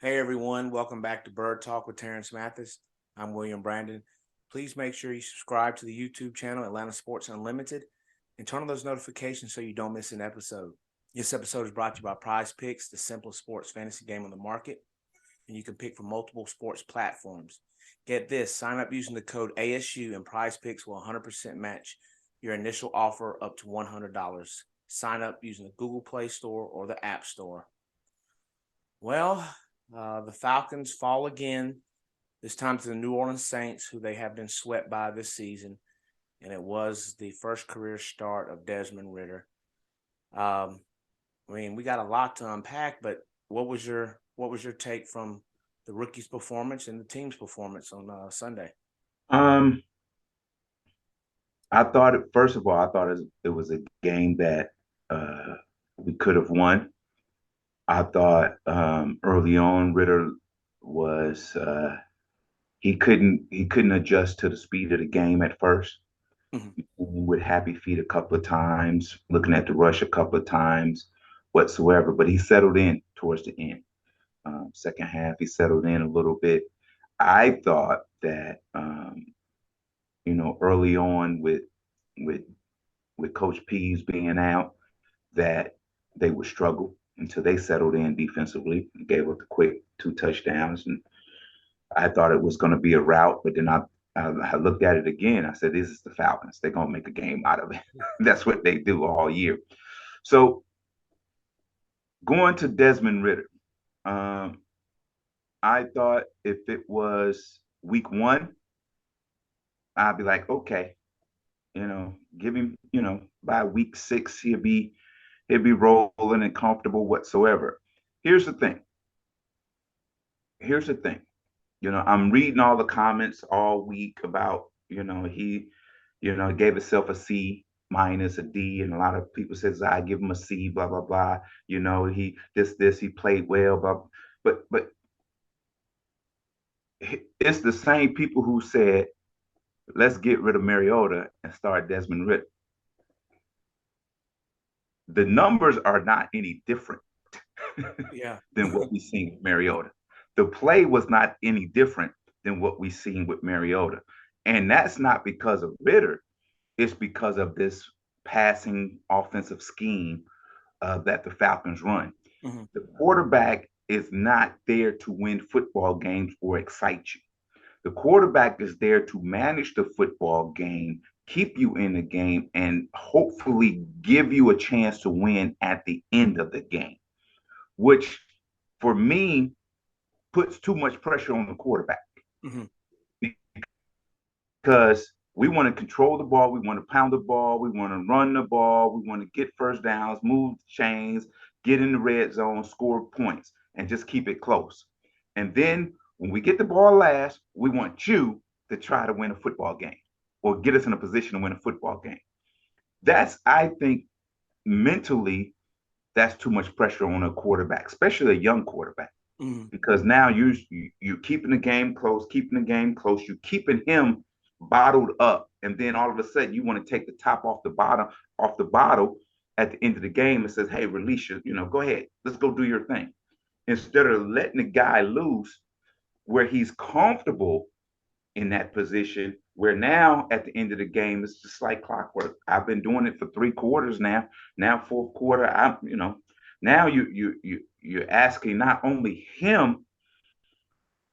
Hey everyone, welcome back to Bird Talk with Terrence Mathis. I'm William Brandon. Please make sure you subscribe to the YouTube channel Atlanta Sports Unlimited and turn on those notifications so you don't miss an episode. This episode is brought to you by Prize Picks, the simplest sports fantasy game on the market, and you can pick from multiple sports platforms. Get this, sign up using the code ASU and Prize Picks will 100% match your initial offer up to $100. Sign up using the Google Play Store or the App Store. Well, the Falcons fall again, this time to the New Orleans Saints, who they have been swept by this season. And it was the first career start of Desmond Ridder. We got a lot to unpack, but what was your take from the rookie's performance and the team's performance on Sunday? Um, first of all, I thought it was a game that we could have won. I thought early on Ritter was he couldn't adjust to the speed of the game at first. Mhm. With happy feet a couple of times, looking at the rush a couple of times, whatsoever. But he settled in towards the end. Second half, he settled in a little bit. I thought that early on with with Coach Pease being out, that they would struggle until they settled in defensively and gave up the quick two touchdowns. And I thought it was going to be a rout, but then I looked at it again. I said, "This is the Falcons. They're going to make a game out of it." That's what they do all year. So going to Desmond Ritter, um, I thought if it was week one, I'd be like, okay, give him, by week six, he'll be rolling and comfortable whatsoever. Here's the thing. Here's the thing. I'm reading all the comments all week about, gave himself a C minus, a D, and a lot of people says I give him a C, blah blah blah. He he played well, but it's the same people who said let's get rid of Mariota and start Desmond Ritter. The numbers are not any different Yeah. than what we seen with Mariota. The play was not any different than what we seen with Mariota. And that's not because of Ritter, it's because of this passing offensive scheme that the Falcons run. Mhm. The quarterback is not there to win football games or excite you. The quarterback is there to manage the football game, keep you in the game, and hopefully give you a chance to win at the end of the game, which for me puts too much pressure on the quarterback Mhm. because we want to control the ball, we want to pound the ball, we want to run the ball, we want to get first downs, move chains, get in the red zone, score points, and just keep it close. And then when we get the ball last, we want you to try to win a football game or get us in a position to win a football game. That's, I think, mentally, that's too much pressure on a quarterback, especially a young quarterback, Mhm. because now you're keeping the game close, keeping the game close, you're keeping him bottled up, and then all of a sudden you want to take the top off the bottle at the end of the game and says, "Hey, release go ahead, let's go do your thing," instead of letting the guy loose where he's comfortable in that position. Where now at the end of the game, it's just like clockwork. I've been doing it for 3 quarters now. Now fourth quarter, now you're asking not only him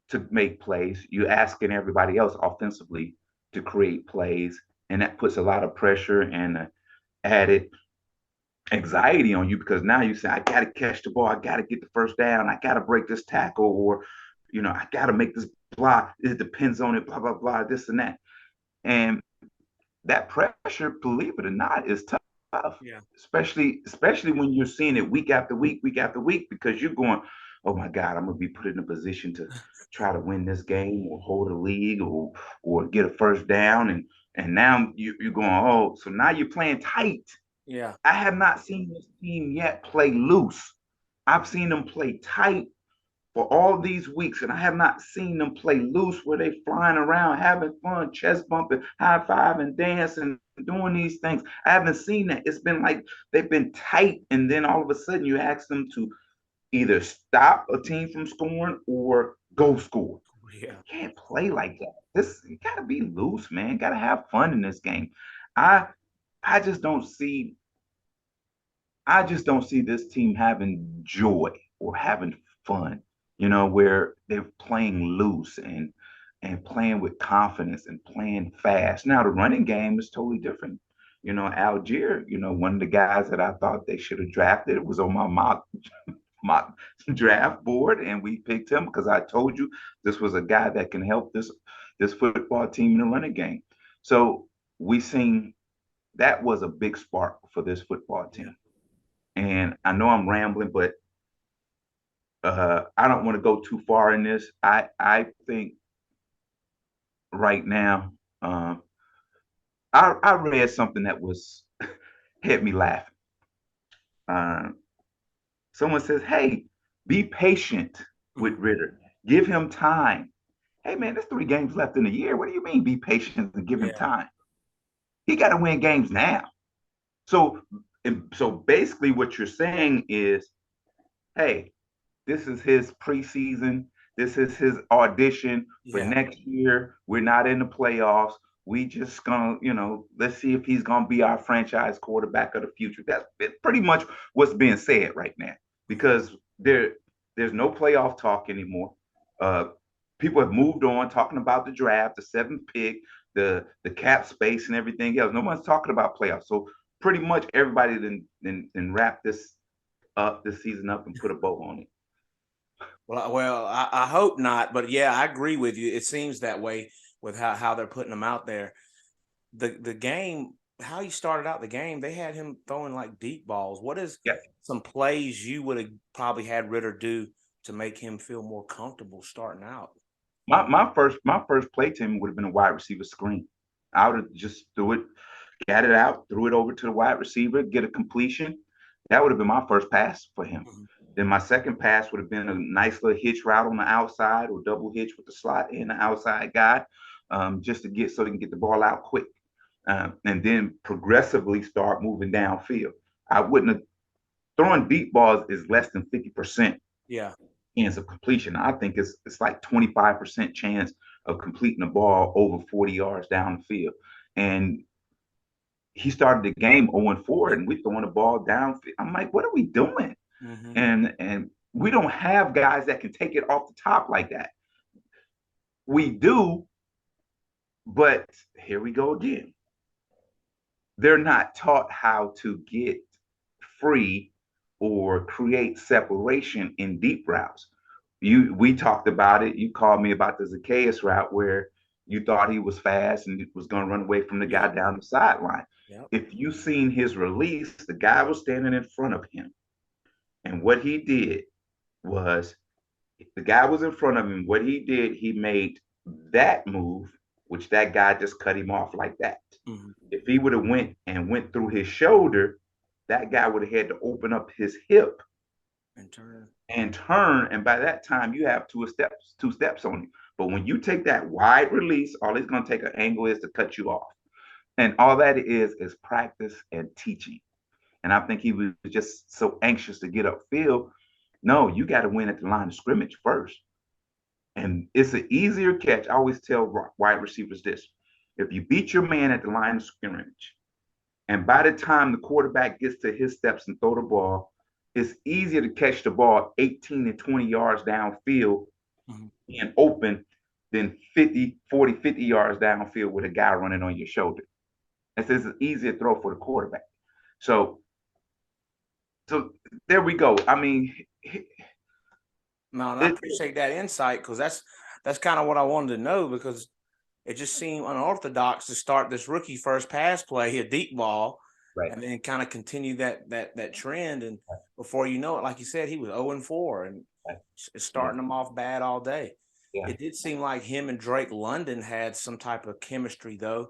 to make plays, you're asking everybody else offensively to create plays, and that puts a lot of pressure and added anxiety on you because now you say, I got to catch the ball, I got to get the first down, I got to break this tackle, or I got to make this block. It depends on it, blah blah blah, this and that, and that pressure, believe it or not, is tough, Yeah. especially when you're seeing it week after week, because you're going, oh my God, I'm gonna be put in a position to try to win this game or hold a lead or get a first down, and now you're going, oh, so now you're playing tight. Yeah. I have not seen this team yet play loose. I've seen them play tight for all these weeks, and I have not seen them play loose where they flying around, having fun, chest bumping, high fiving, dancing, doing these things. I haven't seen that. It's been like they've been tight, and then all of a sudden you ask them to either stop a team from scoring or go score. Yeah. You can't play like that. This you gotta be loose, man. You gotta have fun in this game. I I just don't see I just don't see this team having joy or having fun, where they're playing loose and playing with confidence and playing fast. Now the running game is totally different. Algier, one of the guys that I thought they should have drafted was on my mock draft board, and we picked him because I told you this was a guy that can help this football team in the running game. So we seen that was a big spark for this football Yeah. team. And I know I'm rambling, but I don't want to go too far in this. I think right now, I read something that was had me laughing. Uh, Someone says, "Hey, be patient with Ritter. Give him time." Hey man, there's 3 games left in the year. What do you mean be patient and give him Yeah. time? He got to win games now. So, so basically, what you're saying is, hey, this is his preseason. This is his audition for Yeah. next year. We're not in the playoffs. We just gonna, let's see if he's gonna be our franchise quarterback of the future. That's pretty much what's being said right now because there's no playoff talk anymore. Uh, People have moved on, talking about the draft, the 7th pick, the cap space, and everything else. No one's talking about playoffs. So pretty much everybody then wrap this season up and put a bow on it. Well, I hope not, but yeah, I agree with you. It seems that way with how they're putting them out there. The game, how he started out the game, they had him throwing like deep balls. What is Yeah. some plays you would have probably had Ritter do to make him feel more comfortable starting out? My first play to him would have been a wide receiver screen. I would have just got it out, threw it over to the wide receiver, get a completion. That would have been my first pass for him. Mhm. Then my second pass would have been a nice little hitch route on the outside or double hitch with the slot and the outside guy, just to get so he can get the ball out quick, and then progressively start moving downfield. I wouldn't have throwing deep balls is less than 50% Yeah. chance of completion. I think it's like 25% chance of completing the ball over 40 yards down the field. And he started the game 0-4, and we throwing the ball down. I'm like, what are we doing? Mm-hmm. And we don't have guys that can take it off the top like that. We do, but here we go again. They're not taught how to get free or create separation in deep routes. We talked about it. You called me about the Zacchaeus route where you thought he was fast and was going to run away from the guy Yep. down the sideline. Yep. If you seen his release, the guy was standing in front of him. And what he did was the guy was in front of him. What he did, he made that move, which that guy just cut him off like that. Mm-hmm. If he would have went through his shoulder, that guy would have had to open up his hip And turn. and by that time you have two steps on you. But when you take that wide release, all it's going to take an angle is to cut you off, and all that is practice and teaching. And I think he was just so anxious to get upfield. No, you got to win at the line of scrimmage first, and it's an easier catch. I always tell wide receivers this: if you beat your man at the line of scrimmage, and by the time the quarterback gets to his steps and throw the ball, it's easier to catch the ball 18 to 20 yards downfield Mm-hmm. and open than 50, 40, 50 yards downfield with a guy running on your shoulder. It's an easier throw for the quarterback. So, so there we go. I mean, No, and I appreciate that insight because that's kind of what I wanted to know because it just seemed unorthodox to start this rookie first pass play, a deep ball, right. and then kind of continue that trend. And before you know it, like you said, he was 0-4 and starting them off bad all day. Yeah. It did seem like him and Drake London had some type of chemistry though,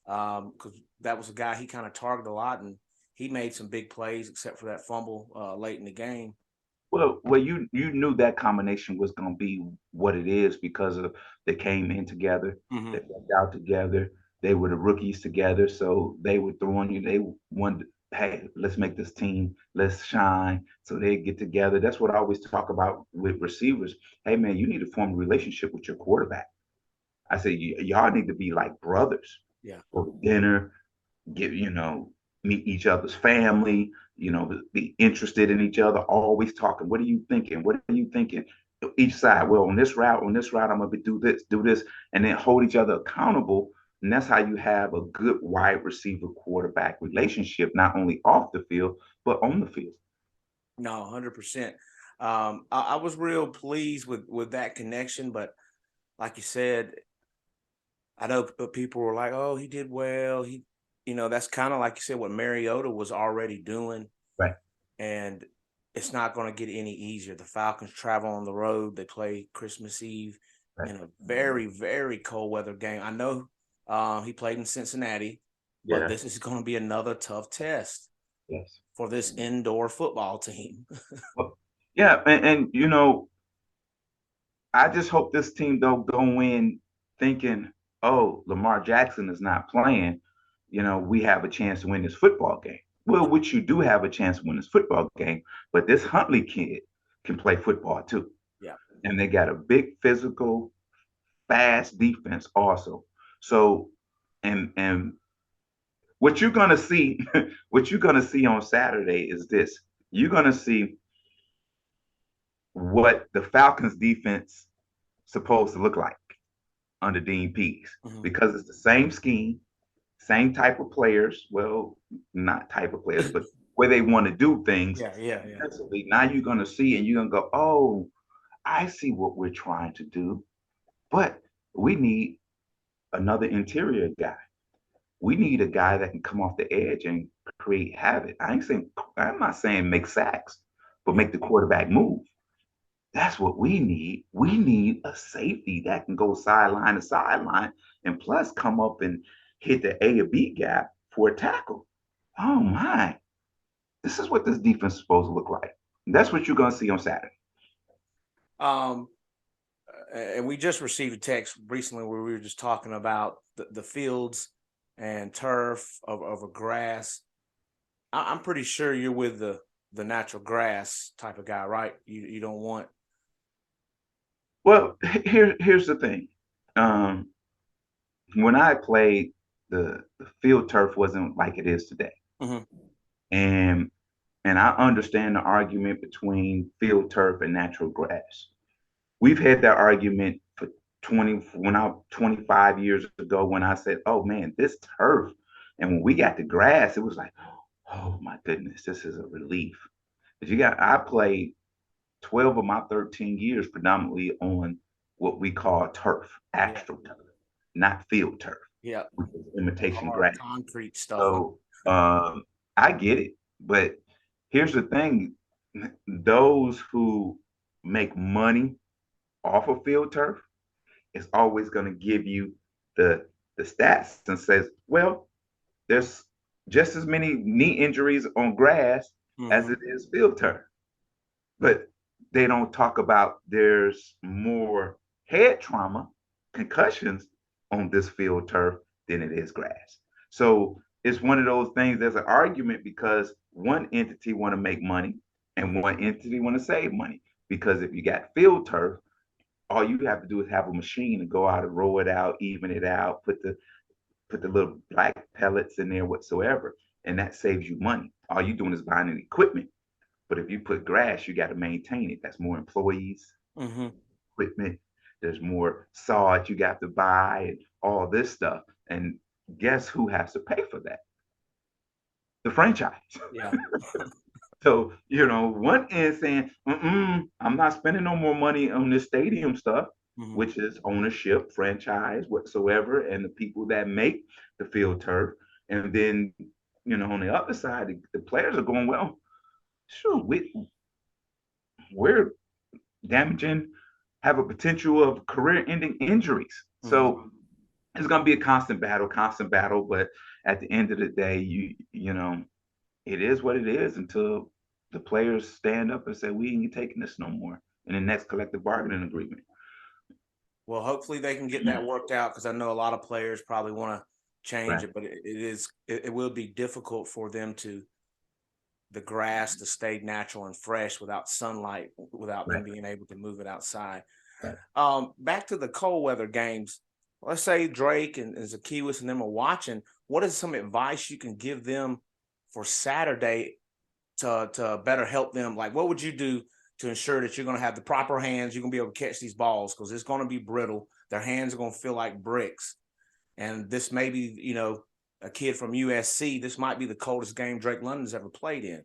because that was a guy he kind of targeted a lot, and he made some big plays except for that fumble late in the game. Well, you knew that combination was going to be what it is because of they came in together, Mm-hmm. they worked out together, they were the rookies together, so they were throwing you. They hey, let's make this team, let's shine. So they get together. That's what I always talk about with receivers. Hey, man, you need to form a relationship with your quarterback. I say, y'all need to be like brothers. Yeah. Go to dinner, get, meet each other's family, be interested in each other, always talking. What are you thinking? What are you thinking? Each side, well, on this route, I'm gonna do this, and then hold each other accountable. And that's how you have a good wide receiver quarterback relationship, not only off the field, but on the field. No, 100%. I was real pleased with that connection, but like you said, I know people were like, "Oh, he did well." That's kind of like you said what Mariota was already doing, Right. and it's not going to get any easier. The Falcons travel on the road. They play Christmas Eve Right. in a very, very cold weather game. I know he played in Cincinnati, but Yeah. this is going to be another tough test Yes. for this indoor football team. Well, yeah, and I just hope this team don't go in thinking, oh, Lamar Jackson is not playing. We have a chance to win this football game. Well, which you do have a chance to win this football game, but this Huntley kid can play football too. Yeah. And they got a big physical, fast defense also. So, and what you're gonna see, what you're gonna see on Saturday is this. You're gonna see what the Falcons defense supposed to look like under Dean Pease Mhm. because it's the same scheme, same type of players. Well, not type of players, but where they want to do things. Yeah, yeah, yeah. Now you're going to see and you're going to go, oh, I see what we're trying to do, but we need another interior guy. We need a guy that can come off the edge and create havoc. I'm not saying make sacks, but Yeah. make the quarterback move. That's what we need. We need a safety that can go sideline to sideline and plus come up and hit the A or B gap for a tackle. Oh my. This is what this defense is supposed to look like. And that's what you're going to see on Saturday. Um, and we just received a text recently where we were just talking about the fields and turf over grass. I'm pretty sure you're with the natural grass type of guy, right? You don't want. Well, here's the thing. Um, when I played, the field turf wasn't like it is today. Mhm. And I understand the argument between field turf and natural grass. We've had that argument for 25 years ago when I said, oh man, this turf. And when we got the grass, it was like, oh my goodness, this is a relief. But I played 12 of my 13 years predominantly on what we call turf, Yeah, astro turf, not field turf, yeah, which is imitation hard grass. concrete stuff. So I get it, but here's the thing: those who make money off of field turf is always going to give you the stats and says, well, there's just as many knee injuries on grass as Hmm. it is field turf, but they don't talk about there's more head trauma, concussions on this field turf than it is grass. So it's one of those things. There's an argument because one entity want to make money and one entity want to save money. Because if you got field turf, all you have to do is have a machine and go out and roll it out, even it out, put the little black pellets in there whatsoever, and that saves you money. All you're doing is buying an equipment. But if you put grass, you got to maintain it. That's more employees, Hmm. equipment. There's more sod you got to buy and all this stuff. And guess who has to pay for that? The franchise. Yeah. So, one is saying, I'm not spending no more money on this stadium stuff, Hmm. which is ownership, franchise, whatsoever, and the people that make the field turf. And then, on the other side, the players are going, well, sure, we're damaging, have a potential of career-ending injuries. Hmm. So it's going to be a constant battle. But at the end of the day, it is what it is until the players stand up and say, we ain't taking this no more in the next collective bargaining agreement. Well, hopefully they can get that worked out because I know a lot of players probably want to change Right. it, but it will be difficult for them the grass to stay natural and fresh without sunlight, without them Right. being able to move it outside. Right. Back to the cold weather games. Let's say Drake and Zacchaeus and them are watching. What is some advice you can give them for Saturday to better help them? Like, what would you do to ensure that you're going to have the proper hands? You're going to be able to catch these balls because it's going to be brittle. Their hands are going to feel like bricks. And this may be, a kid from USC. This might be the coldest game Drake London's ever played in.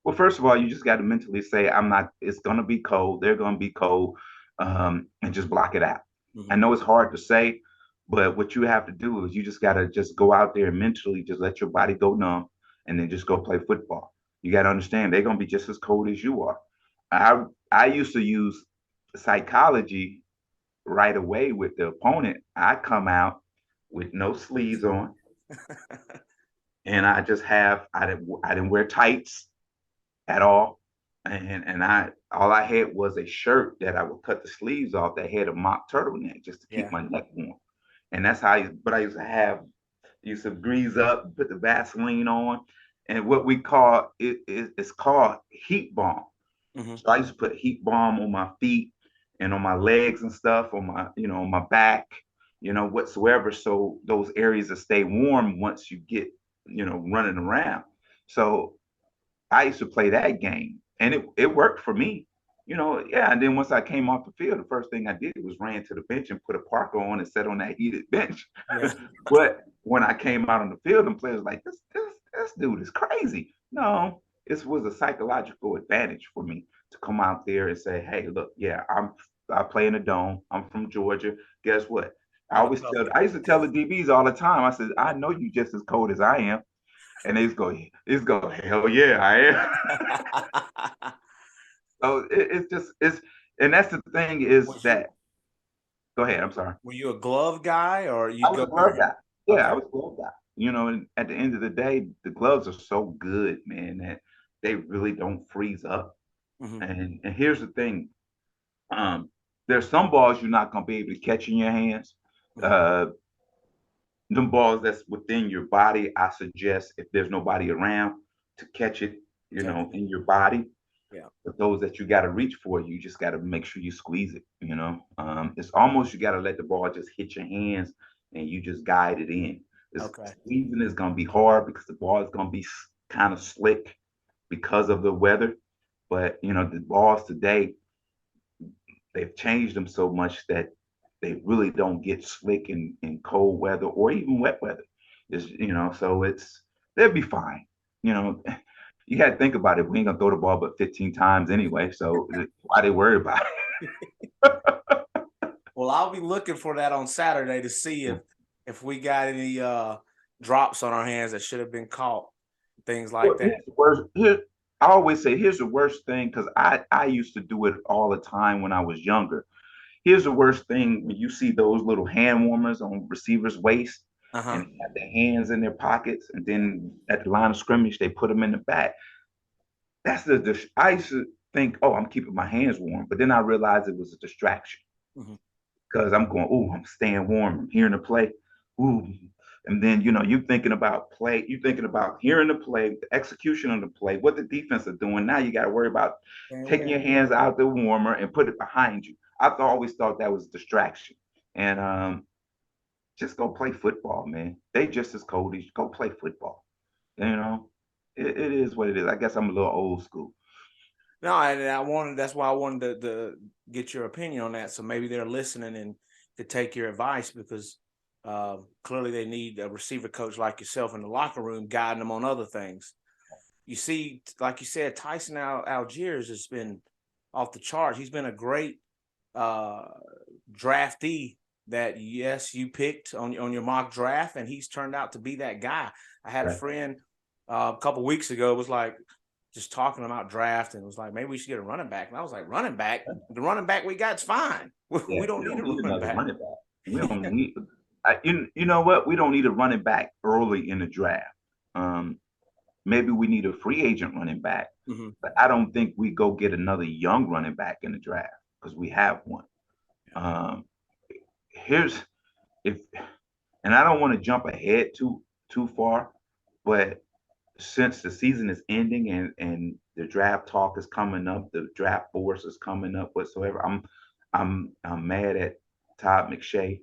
Well, first of all, you just got to mentally say, I'm not, it's going to be cold. They're going to be cold, and just block it out. I Mm-hmm. know it's hard to say, but what you have to do is you just got to just go out there and mentally just let your body go numb and then just go play football. You got to understand they're going to be just as cold as you are. I used to use psychology right away with the opponent. I come out with no sleeves on, and I didn't wear tights at all. And I all I had was a shirt that I would cut the sleeves off that had a mock turtleneck just to keep Yeah. my neck warm. And that's how but I used to grease up, put the Vaseline on, and what we call it's called heat balm. Mm-hmm. So I used to put heat balm on my feet and on my legs and stuff, on on my back, whatsoever. So those areas will stay warm once you get, running around. So I used to play that game, and it worked for me. Yeah. And then once I came off the field, the first thing I did was ran to the bench and put a parka on and sat on that heated bench. Yeah. But when I came out on the field, and players were like this dude is crazy. No, this was a psychological advantage for me to come out there and say, hey, look, yeah, I play in a dome. I'm from Georgia. Guess what? I'm a tough I guy. used to tell the DBs all the time. I said, I know you just as cold as I am. And they just go, hell yeah, I am. So and that's the thing is Was you that, go ahead, I'm sorry. were you a glove guy or I you'd was go a with your glove hand? guy. Yeah, I Okay. was a glove guy. And at the end of the day, the gloves are so good, man, that they really don't freeze up. Mm-hmm. And here's the thing. Um, there's some balls you're not gonna be able to catch in your hands. Mm-hmm. Uh, them balls that's within your body, I suggest if there's nobody around to catch it, Take it. in your body. Yeah. But those that you got to reach for, you just got to make sure you squeeze it. It's almost you got to let the ball just hit your hands and you just guide it in. Okay. Squeezing is going to be hard because the ball is going to be kind of slick because of the weather. But the balls today, they've changed them so much that they really don't get slick in cold weather or even wet weather. So they'll be fine. You know, you got to think about it. We ain't gonna throw the ball but 15 times anyway. So why they worry about Well, I'll be looking for that on Saturday to see it? if we got any drops on our hands that should have been caught, things like Well, that. here's the worst. I always say here's the worst thing because I used to do it all the time when I was younger. Here's the worst thing when you see those little hand warmers on receivers' waist and Uh-huh. they have their hands in their pockets, and Yeah. then at the line of scrimmage they put them in the back. I used to think, oh, I'm keeping my hands warm, but then I realized it was a distraction Mm-hmm. because I'm going, oh, I'm staying warm. I'm hearing the play. Ooh. And then, you thinking about play, you thinking about hearing the play, the execution of the play, what the defense are doing. Now you got to worry about And taking warm. your hands out the warmer and put it behind you. Always thought that was a distraction. And just go play football, man. They just as cold as you. Go play football. You know, it is what it is. I guess I'm a little old school. No, and I wanted that's why I wanted to get your opinion on that. So maybe they're listening and to take your advice because clearly they need a receiver coach like yourself in the locker room guiding them on other things. You see, like you said, Tyson Algiers has been off the charts. He's been a great uh, draftee that yes, you picked on your mock draft, and he's turned out to be that guy. I had a Right. friend a couple weeks ago was like just talking about draft and was like, maybe we should get a running back. And I was like, running back? The running back we got's fine. Yeah, We don't we need don't a need running another back. running back. We don't need. You know what? We don't need a running back early in the draft. Um, Maybe we need a free agent running back, Mm-hmm. but I don't think we go get another young running back in the draft because we have one. Um, Here's if, and I don't want to jump ahead too far, but since the season is ending and the draft talk is coming up, the draft force is coming up whatsoever. I'm mad at Todd McShay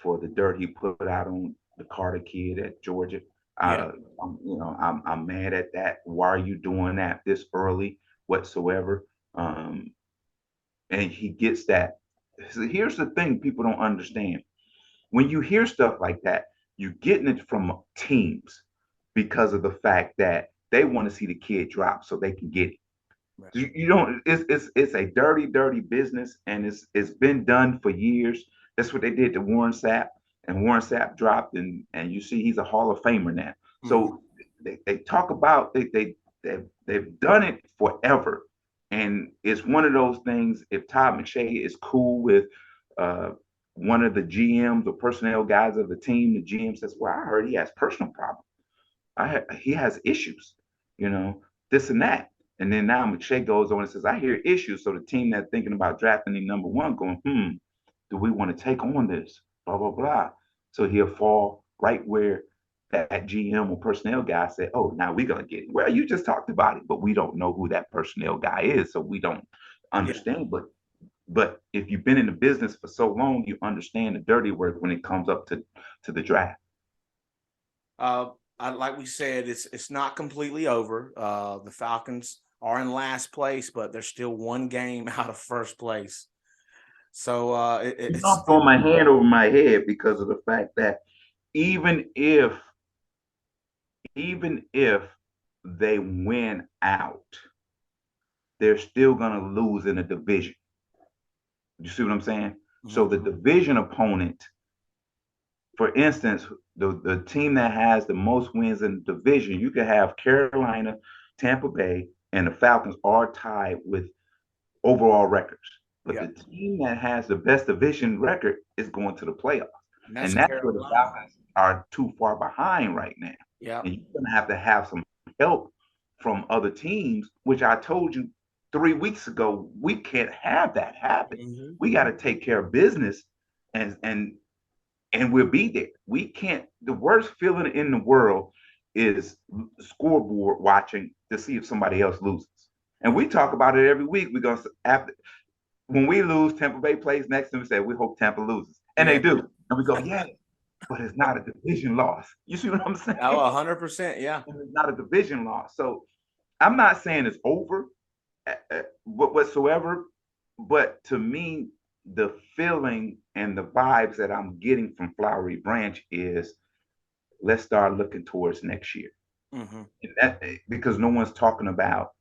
for the dirt he put out on the Carter kid at Georgia. Yeah. I'm mad at that. Why are you doing that this early whatsoever? Um, and he gets that. So here's the thing people don't understand. When you hear stuff like that, you're getting it from teams because of the fact that they want to see the kid drop so they can get it. Right. You don't. It's a dirty, dirty business, and it's been done for years. That's what they did to Warren Sapp, and Warren Sapp dropped, and you see he's a Hall of Famer now. Mm-hmm. So they talk about they've done it forever, and it's one of those things. If Todd McShay is cool with uh, one of the GMs or personnel guys of the team, the GM says, "Well, I heard he has personal problems. He has issues, you know, this and that." And then now McShay goes on and says, "I hear issues." So the team that's thinking about drafting the number one going, do we want to take on this? Blah, blah, blah. So he'll fall right where that GM or personnel guy said, "Oh, now we're going to get it." Well, you just talked about it, but we don't know who that personnel guy is. So we don't Yeah. understand. But if you've been in the business for so long, you understand the dirty work when it comes up to the draft. Like we said, it's not completely over. The Falcons are in last place, but they're still one game out of first place. So it's I'm throwing my hand over my head because of the fact that even if even if they win out, they're still gonna lose in a division. You see what I'm saying? Mhm. So the division opponent, for instance, the team that has the most wins in the division, you could have Carolina, Tampa Bay, and the Falcons are tied with overall records. But Yeah, the team that has the best division record is going to the playoffs. and that's And that's where the Carolina. Falcons are too far behind right now. Yeah. And you're going to have some help from other teams, which I told you 3 weeks ago, we can't have that happen. Mm-hmm. We got to take care of business and and and we'll be there. We can't. The worst feeling in the world is scoreboard watching to see if somebody else loses. And we talk about it every week. We're gonna after when we lose, Tampa Bay plays next to them and say, "We hope Tampa loses," and Yeah. they do. And we go, "Yeah, but it's not a division loss." You see what I'm Oh, saying? 100%. Yeah. It's not a division loss. So I'm not saying it's over whatsoever, but to me, the feeling and the vibes that I'm getting from Flowery Branch is let's start looking towards next year. Mm-hmm. And that because no one's talking about,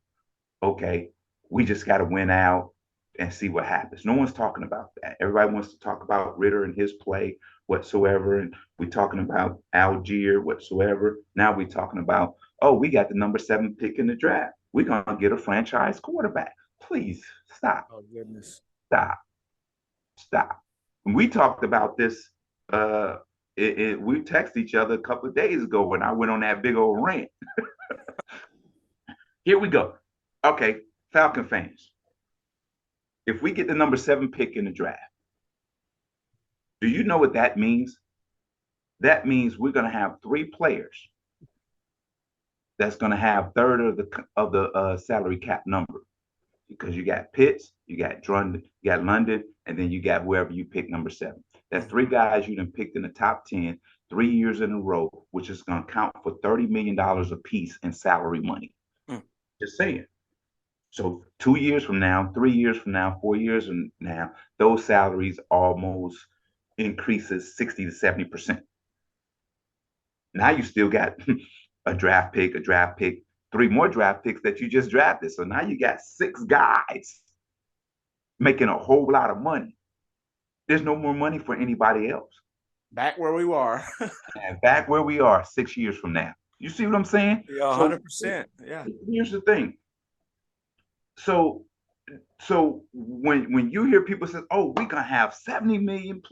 okay, we just got to win out and see what happens. No one's talking about that. Everybody wants to talk about Ritter and his play whatsoever, and we're talking about Algier whatsoever. Now we're talking about, oh, we got the number 7 pick in the draft. We're gonna get a franchise quarterback. Please stop, Oh goodness. stop, stop. And we talked about this. Uh, we texted each other a couple of days ago when I went on that big old rant. Here we go. Okay, Falcon fans. If we get the number 7 pick in the draft, do you know what that means? That means we're going to have 3 players that's going to have third of the salary cap number because you got Pitts, you got Drunden, you got London, and then you got whoever you pick number 7. That's Mm-hmm. 3 guys you done picked in the top 10 3 years in a row, which is going to count for $30 million a piece in salary money. Mm. Just saying. So 2 years from now, 3 years from now, 4 years from now, those salaries almost increases 60 to 70%. Now you still got a draft pick, 3 more draft picks that you just drafted. So now you got 6 guys making a whole lot of money. There's no more money for anybody else. Back where we were. And back where we are 6 years from now. You see what I'm saying? Yeah, So 100%. Yeah. here's the thing. So when you hear people say, "Oh, we gonna have $70 million+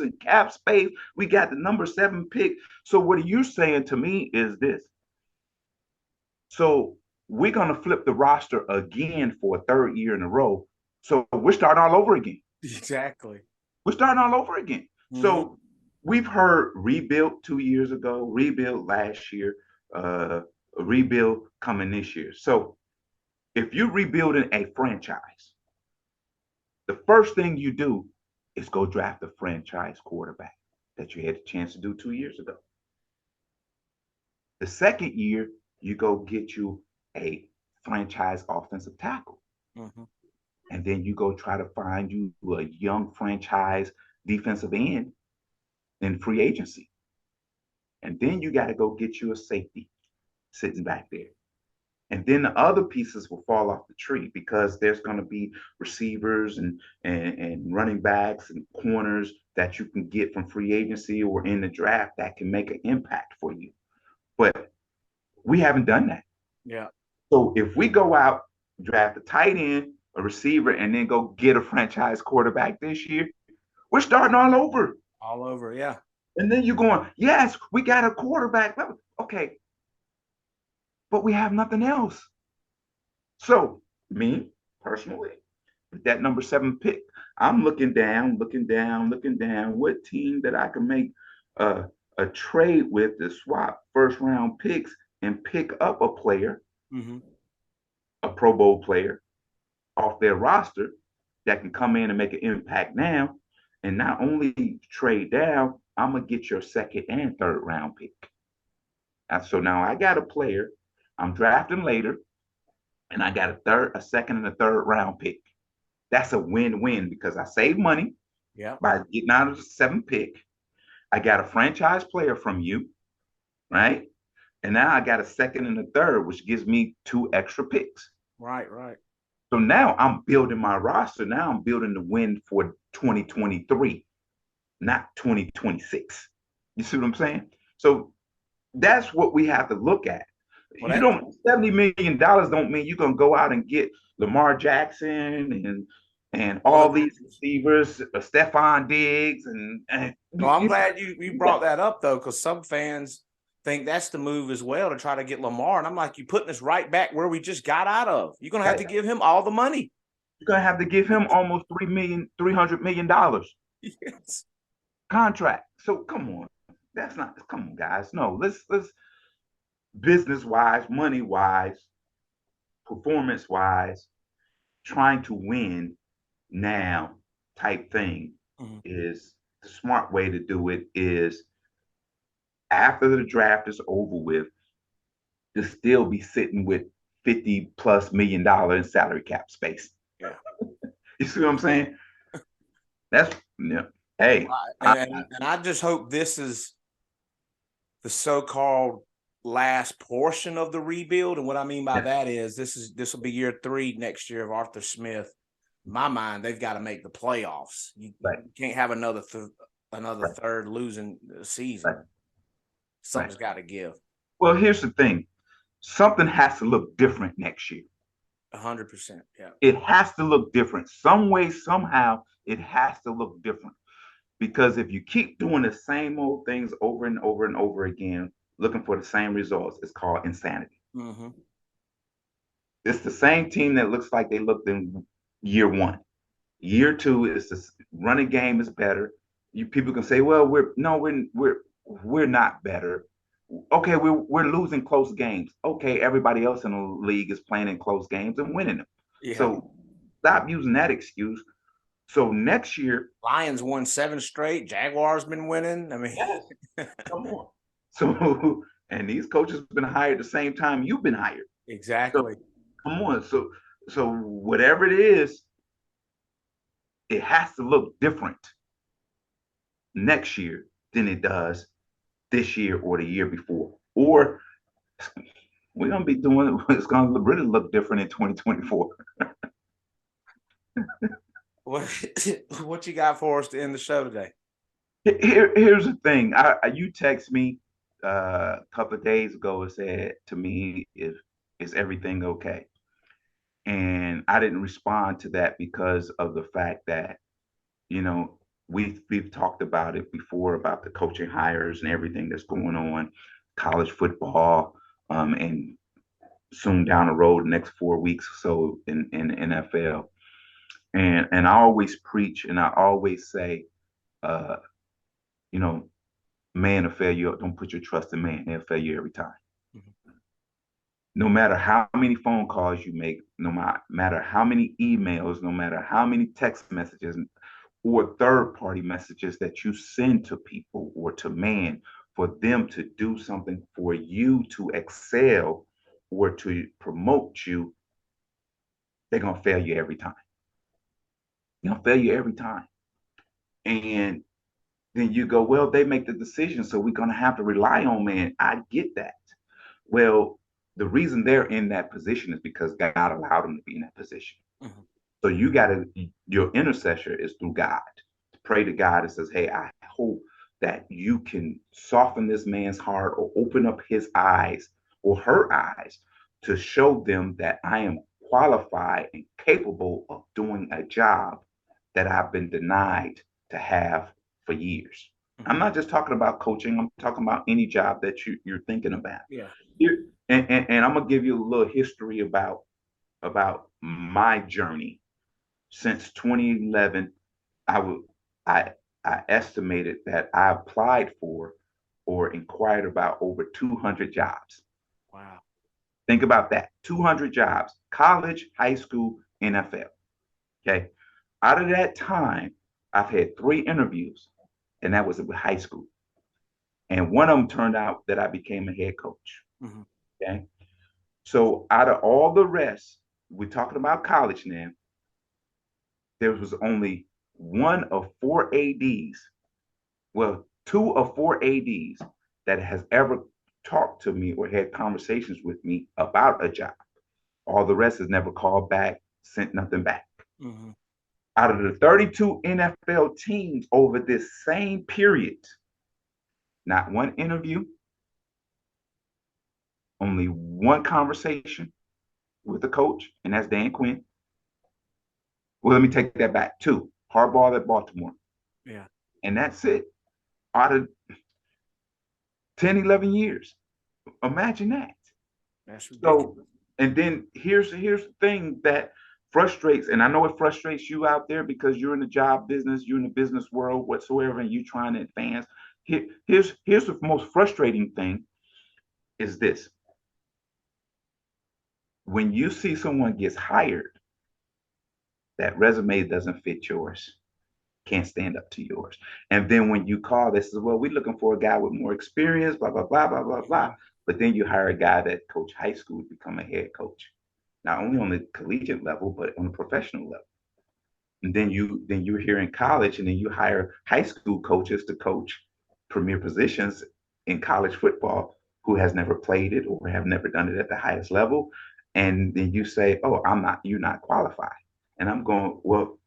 in cap space, we got the number 7 pick." So what are you saying to me is this? So we're gonna flip the roster again for a third year in a row. So we're starting all over again. Exactly. We're starting all over again. Mm-hmm. So we've heard rebuilt 2 years ago, rebuilt last year. a rebuild coming this year. So if you're rebuilding a franchise, the first thing you do is go draft a franchise quarterback that you had a chance to do 2 years ago. The second year, you go get you a franchise offensive tackle. Mm-hmm. And then you go try to find you a young franchise defensive end in free agency. And then you got to go get you a safety sitting back there. And then the other pieces will fall off the tree because there's going to be receivers and running backs and corners that you can get from free agency or in the draft that can make an impact for you. But we haven't done that. Yeah. So if we go out, draft a tight end, a receiver, and then go get a franchise quarterback this year, we're starting all over. All over, yeah. And then you're going, yes, we got a quarterback. Okay, but we have nothing else. So me personally, with that number 7 pick, I'm looking down. What team that I can make a trade with to swap first round picks and pick up a player, Mm-hmm. a Pro Bowl player off their roster that can come in and make an impact now. And not only trade down, I'm gonna get your second and third round pick. And so now I got a player, I'm drafting later, and I got a second and a third round pick. That's a win-win because I save money by getting out of the 7th pick. I got a franchise player from you, right? And now I got a second and a third, which gives me 2 extra picks. Right. So now I'm building my roster. Now I'm building the win for 2023, not 2026. You see what I'm saying? So that's what we have to look at. Well, you don't $70 million don't mean you're gonna go out and get Lamar Jackson and all these receivers, Stephon Diggs, and well, I'm glad you brought that up though, because some fans think that's the move as well to try to get Lamar, and I'm like, you're putting us right back where we just got out of. You're gonna have to give him all the money. You're gonna have to give him almost $300 million yes. contract. So come on, that's not. Come on, guys. No, let's business wise, money wise, performance wise, trying to win now type thing is the smart way to do it. Is after the draft is over with, to still be sitting with $50+ million in salary cap space. Yeah. You see what I'm saying? That's hey. And I just hope this is the so-called last portion of the rebuild. And what I mean by that is this will be year 3 next year of Arthur Smith. In my mind, they've got to make the playoffs. You can't have another third losing season. Something's got to give. Well, here's the thing. Something has to look different next year. 100%. Yeah. It has to look different. Some way, somehow, it has to look different. Because if you keep doing the same old things over and over and over again, looking for the same results, it's called insanity. Mm-hmm. It's the same team that looks like they looked in year 1. Year 2 is the running game is better. People can say, well, we're not better. Okay, we're losing close games. Okay, everybody else in the league is playing in close games and winning them. Yeah. So stop using that excuse. So next year, Lions won 7 straight. Jaguars been winning. I mean, come on. So and these coaches have been hired the same time you've been hired. Exactly. So, come on. So whatever it is, it has to look different next year than it does this year or the year before. Or we're gonna be doing it's gonna really look different in 2024. What you got for us to end the show today? Here's the thing. You text me a couple of days ago and said to me, is everything okay? And I didn't respond to that because of the fact that, we've talked about it before about the coaching hires and everything that's going on, college football, and soon down the road, the next 4 weeks or so in the NFL. And I always preach and I always say, man will fail you. Don't put your trust in man. They'll fail you every time. Mm-hmm. no matter how many phone calls you make, no matter how many emails, no matter how many text messages or third party messages that you send to people or to man for them to do something for you to excel or to promote you, they're going to fail you every time. They're going to fail you every time. And then you go, well, they make the decision, so we're going to have to rely on man. I get that. Well, the reason they're in that position is because God allowed them to be in that position. Mm-hmm. So you got to, your intercessor is through God. Pray to God and says, hey, I hope that you can soften this man's heart or open up his eyes or her eyes to show them that I am qualified and capable of doing a job that I've been denied to have for years. Mm-hmm. I'm not just talking about coaching. I'm talking about any job that you're thinking about. Yeah. And I'm going to give you a little history about my journey. Since 2011, I estimated that I applied for or inquired about over 200 jobs. Wow. Think about that. 200 jobs, college, high school, NFL. Okay. Out of that time, I've had 3 interviews, and that was with high school. And one of them turned out that I became a head coach. Mm-hmm. Okay. So out of all the rest, we're talking about college now, there was only one of 4 ADs, well, 2 of 4 ADs that has ever talked to me or had conversations with me about a job. All the rest has never called back, sent nothing back. Mm-hmm. Out of the 32 NFL teams over this same period, not one interview, only one conversation with the coach, and that's Dan Quinn. Well, let me take that back. 2, Harbaugh at Baltimore. Yeah. And that's it. Out of 10, 11 years. Imagine that. That's ridiculous. So, and then here's the thing that frustrates, and I know it frustrates you out there because you're in the job business, you're in the business world, whatsoever, and you're trying to advance. Here's the most frustrating thing is this. When you see someone gets hired, that resume doesn't fit yours, can't stand up to yours. And then when you call, they say, well, we're looking for a guy with more experience, blah, blah, blah, blah, blah, blah. But then you hire a guy that coached high school to become a head coach, not only on the collegiate level, but on the professional level. And then you're here in college, and then you hire high school coaches to coach premier positions in college football who has never played it or have never done it at the highest level. And then you say, oh, you're not qualified. And I'm going, well,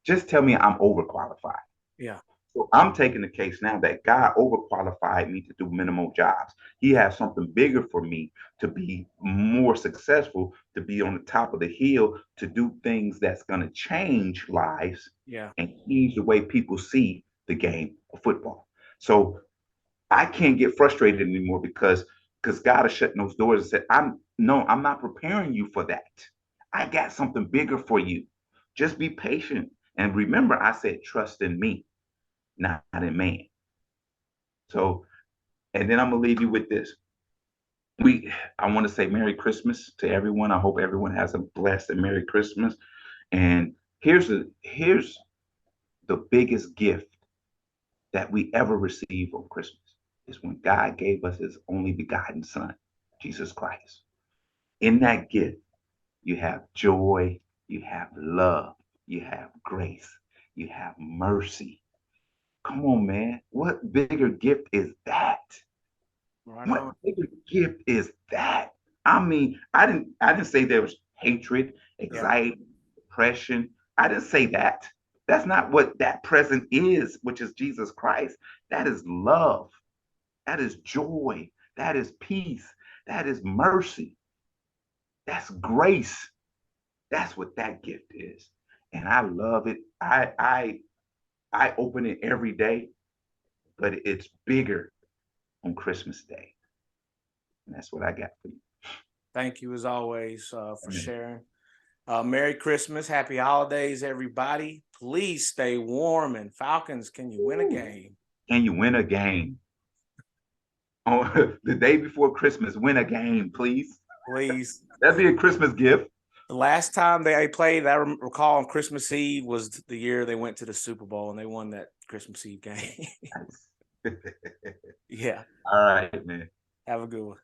just tell me I'm overqualified. Yeah. So I'm taking the case now that God overqualified me to do minimal jobs. He has something bigger for me to be more successful, to be on the top of the hill, to do things that's going to change lives, yeah, and change the way people see the game of football. So I can't get frustrated anymore because God is shutting those doors and said, I'm not preparing you for that. I got something bigger for you. Just be patient. And remember, I said, trust in me, not in man. So, and then I'm gonna leave you with this. I want to say Merry Christmas to everyone. I hope everyone has a blessed and Merry Christmas. And here's the biggest gift that we ever receive on Christmas is when God gave us his only begotten son, Jesus Christ. In that gift, you have joy, you have love, you have grace, you have mercy. Come on, man. What bigger gift is that? Right what on. Bigger gift is that? I mean, I didn't say there was hatred, anxiety, depression. I didn't say that. That's not what that present is, which is Jesus Christ. That is love. That is joy. That is peace. That is mercy. That's grace. That's what that gift is. And I love it. I open it every day, but it's bigger on Christmas Day. And that's what I got for you. Thank you, as always, for sharing. Merry Christmas. Happy holidays, everybody. Please stay warm. And Falcons, can you win a game? Can you win a game? On the day before Christmas, win a game, please. Please. That'd be a Christmas gift. The last time they played, I recall on Christmas Eve was the year they went to the Super Bowl and they won that Christmas Eve game. Nice. Yeah. All right, man. Have a good one.